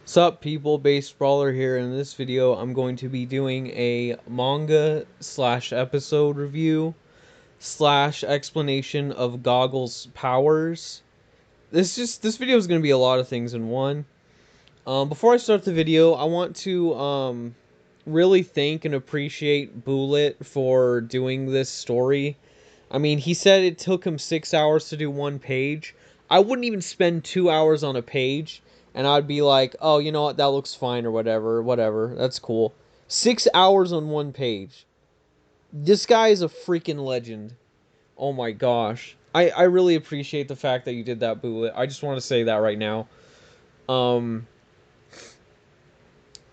Sup people, Base Brawler here. In this video I'm going to be doing a manga slash episode review slash explanation of Goggle's powers. This video is going to be a lot of things in one. Before I start the video, I want to really thank and appreciate Bullet for doing this story. I mean, he said it took him 6 hours to do one page. I wouldn't even spend 2 hours on a page, and I'd be like, oh, you know what, that looks fine or whatever, that's cool. 6 hours on one page. This guy is a freaking legend. Oh my gosh. I really appreciate the fact that you did that, Bullet. I just want to say that right now.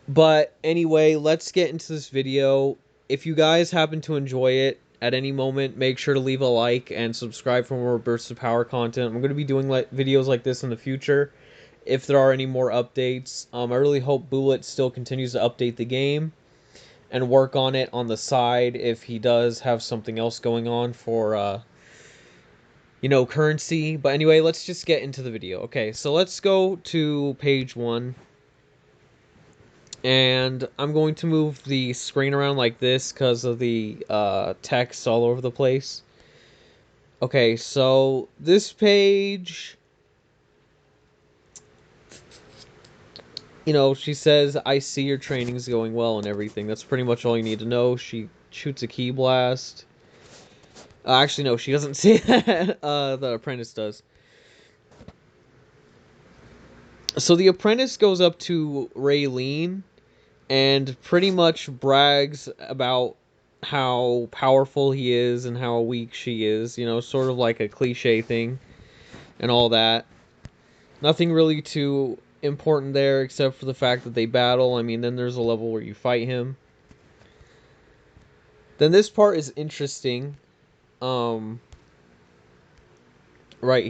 But anyway, let's get into this video. If you guys happen to enjoy it at any moment, make sure to leave a like and subscribe for more Bursts of Power content. I'm going to be doing videos like this in the future if there are any more updates. I really hope Bullet still continues to update the game and work on it on the side if he does have something else going on for, currency. But anyway, let's just get into the video. Okay, so let's go to page 1. And I'm going to move the screen around like this because of the text all over the place. Okay, so this page, she says, I see your training's going well and everything. That's pretty much all you need to know. She shoots a key blast. Actually, no, she doesn't say that. The apprentice does. So the apprentice goes up to Raylene and pretty much brags about how powerful he is and how weak she is, sort of like a cliche thing and all that. Nothing really too important there except for the fact that they battle. I mean, then there's a level where you fight him. Then this part is interesting. Right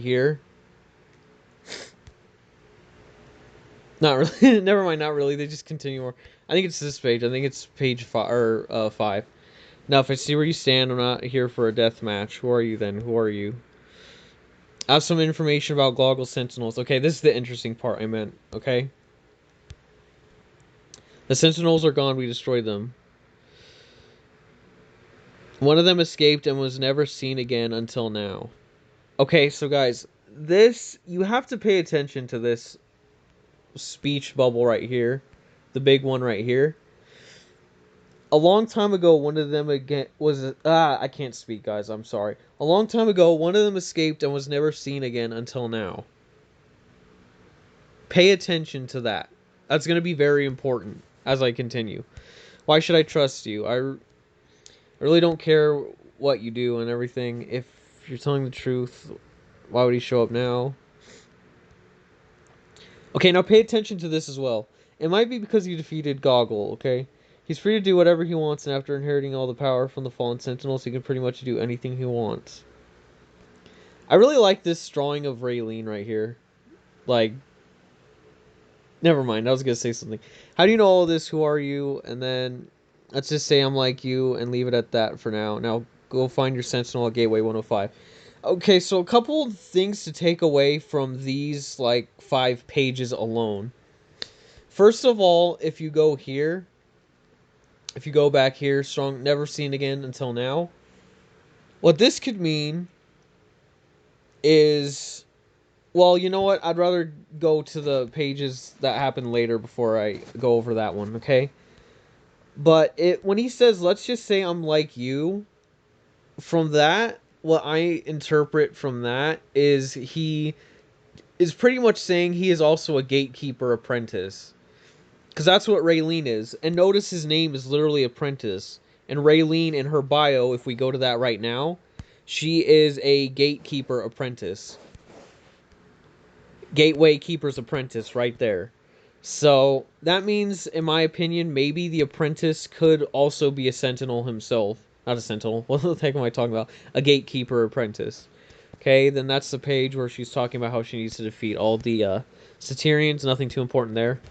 here. Not really. Never mind, not really. They just continue more. I think it's this page. I think it's page 5 or 5. Now, if I see where you stand, I'm not here for a death match. Who are you then? Who are you? I have some information about Goggle Sentinels. Okay, this is the interesting part I meant, okay? The Sentinels are gone. We destroyed them. One of them escaped and was never seen again until now. Okay, so guys, you have to pay attention to this speech bubble right here. The big one right here. A long time ago, one of them again was... I can't speak, guys. I'm sorry. A long time ago, one of them escaped and was never seen again until now. Pay attention to that. That's going to be very important as I continue. Why should I trust you? I really don't care what you do and everything. If you're telling the truth, why would he show up now? Okay, now pay attention to this as well. It might be because you defeated Goggle, okay? He's free to do whatever he wants, and after inheriting all the power from the Fallen Sentinels, he can pretty much do anything he wants. I really like this drawing of Raylene right here. Like, never mind, I was gonna say something. How do you know all this? Who are you? And then, let's just say I'm like you, and leave it at that for now. Now, go find your Sentinel at Gateway 105. Okay, so a couple things to take away from these, 5 pages alone. First of all, if you go here... If you go back here, strong, never seen again until now. What this could mean is, well, you know what? I'd rather go to the pages that happen later before I go over that one, okay? But when he says, let's just say I'm like you, from that, what I interpret from that is he is pretty much saying he is also a gatekeeper apprentice. Because that's what Raylene is. And notice his name is literally Apprentice. And Raylene in her bio, if we go to that right now, she is a Gatekeeper Apprentice. Gateway Keeper's Apprentice right there. So, that means, in my opinion, maybe the Apprentice could also be a Sentinel himself. Not a Sentinel. What the heck am I talking about? A Gatekeeper Apprentice. Okay, then that's the page where she's talking about how she needs to defeat all the Satyrians. Nothing too important there.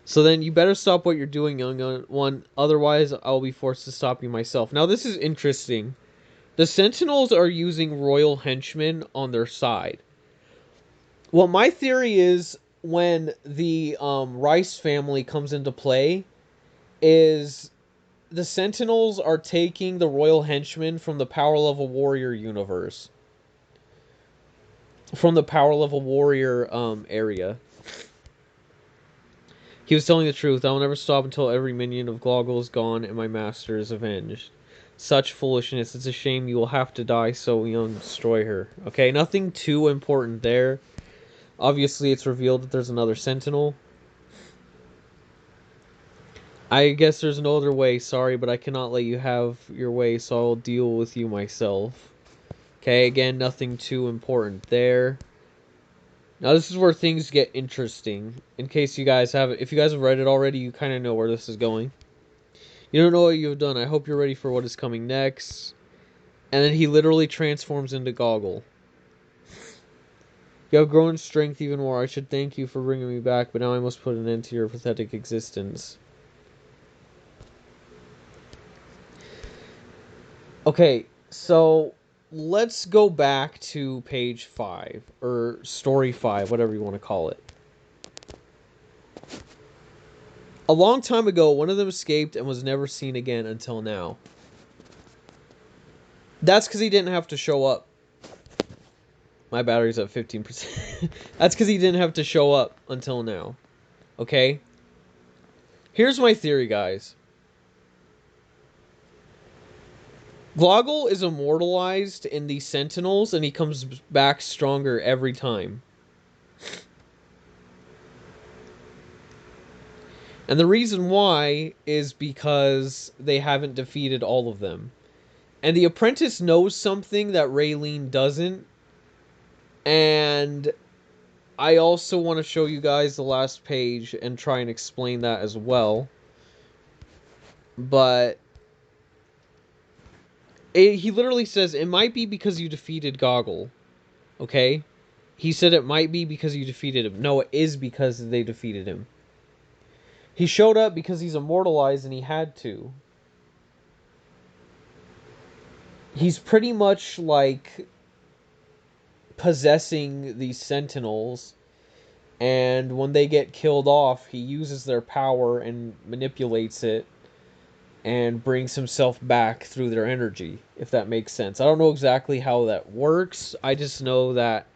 So then you better stop what you're doing, young one. Otherwise, I'll be forced to stop you myself. Now, this is interesting. The Sentinels are using royal henchmen on their side. Well, my theory is when the Rice family comes into play is the Sentinels are taking the Royal Henchmen from the Power Level Warrior universe. From the Power Level Warrior area. He was telling the truth. I will never stop until every minion of Goggle is gone and my master is avenged. Such foolishness. It's a shame you will have to die so young. Destroy her. Okay, nothing too important there. Obviously, it's revealed that there's another Sentinel. I guess there's no other way. Sorry, but I cannot let you have your way, so I'll deal with you myself. Okay, again, nothing too important there. Now this is where things get interesting. In case you guys haven't, if you guys have read it already, you kind of know where this is going. You don't know what you've done. I hope you're ready for what is coming next. And then he literally transforms into Goggle. You have grown in strength even more. I should thank you for bringing me back, but now I must put an end to your pathetic existence. Okay, so let's go back to page 5, or story 5, whatever you want to call it. A long time ago, one of them escaped and was never seen again until now. That's because he didn't have to show up. My battery's at 15%. That's because he didn't have to show up until now. Okay? Here's my theory, guys. Goggle is immortalized in the Sentinels, and he comes back stronger every time. And the reason why is because they haven't defeated all of them. And the apprentice knows something that Raylene doesn't. And I also want to show you guys the last page and try and explain that as well. But he literally says, it might be because you defeated Goggle. Okay? He said it might be because you defeated him. No, it is because they defeated him. He showed up because he's immortalized and he had to. He's pretty much like possessing these Sentinels, and when they get killed off, he uses their power and manipulates it and brings himself back through their energy, if that makes sense. I don't know exactly how that works. I just know that,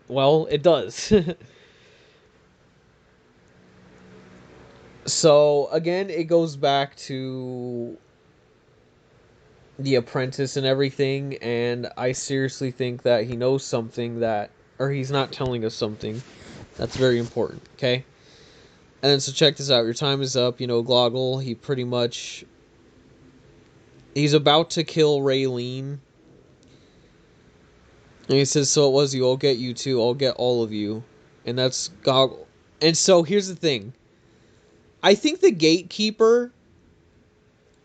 well, it does. So, again, it goes back to the apprentice and everything, and I seriously think that he knows something that, or he's not telling us something that's very important, okay? And then, so check this out. Your time is up. You know, Goggle, he pretty much, he's about to kill Raylene. And he says, so it was you. I'll get you too. I'll get all of you. And that's Goggle. And so, here's the thing. I think the Gatekeeper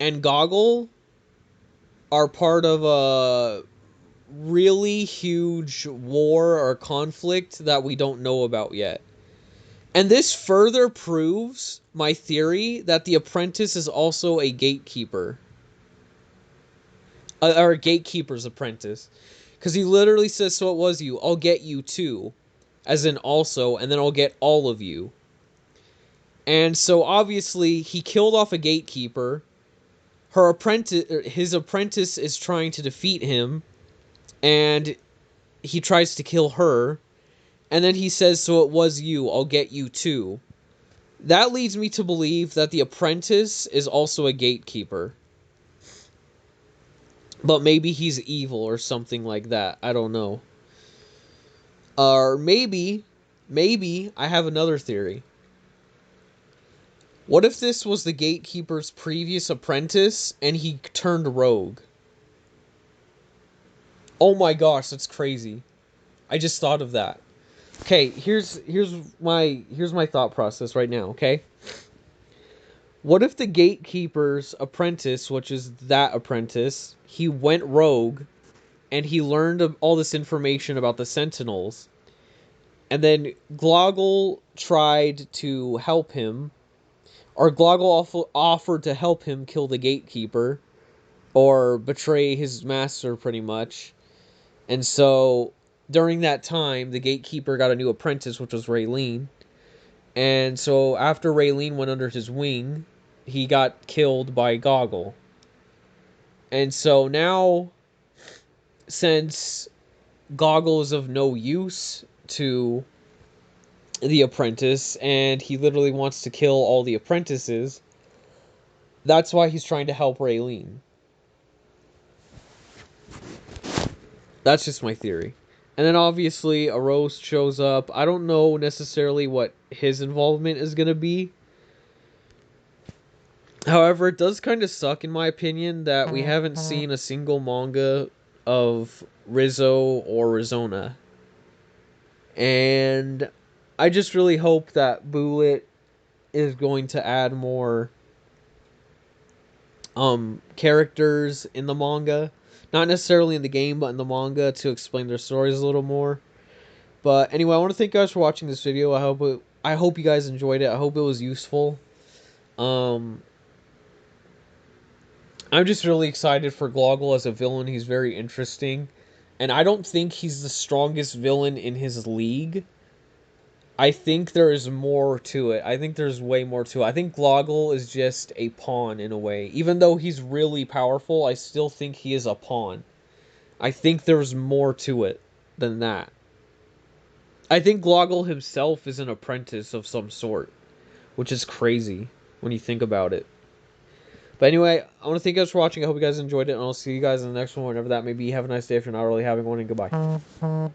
and Goggle are part of a really huge war or conflict that we don't know about yet. And this further proves my theory that the apprentice is also a gatekeeper. Or a gatekeeper's apprentice. Because he literally says, so it was you. I'll get you too. As in also, and then I'll get all of you. And so obviously he killed off a gatekeeper. His apprentice is trying to defeat him. And he tries to kill her. And then he says, so it was you. I'll get you too. That leads me to believe that the apprentice is also a gatekeeper. But maybe he's evil or something like that. I don't know. Or maybe I have another theory. What if this was the gatekeeper's previous apprentice and he turned rogue? Oh my gosh, that's crazy. I just thought of that. Okay, here's my thought process right now, okay? What if the gatekeeper's apprentice, which is that apprentice, he went rogue and he learned all this information about the Sentinels, and then Goggle tried to help him, or Goggle offered to help him kill the gatekeeper or betray his master pretty much. And so during that time, the gatekeeper got a new apprentice, which was Raylene. And so after Raylene went under his wing, he got killed by Goggle. And so now, since Goggle is of no use to the apprentice, and he literally wants to kill all the apprentices, that's why he's trying to help Raylene. That's just my theory. And then obviously a roast shows up. I don't know necessarily what his involvement is going to be. However, it does kind of suck, in my opinion, that we haven't seen a single manga of Rizzo or Rizona. And I just really hope that Bullet is going to add more characters in the manga. Not necessarily in the game, but in the manga, to explain their stories a little more. But anyway, I want to thank you guys for watching this video. I hope you guys enjoyed it. I hope it was useful. I'm just really excited for Goggle as a villain. He's very interesting. And I don't think he's the strongest villain in his league. I think there is more to it. I think there's way more to it. I think Goggle is just a pawn in a way. Even though he's really powerful, I still think he is a pawn. I think there's more to it than that. I think Goggle himself is an apprentice of some sort, which is crazy when you think about it. But anyway, I want to thank you guys for watching. I hope you guys enjoyed it, and I'll see you guys in the next one, whenever that may be. Have a nice day if you're not really having one, and goodbye.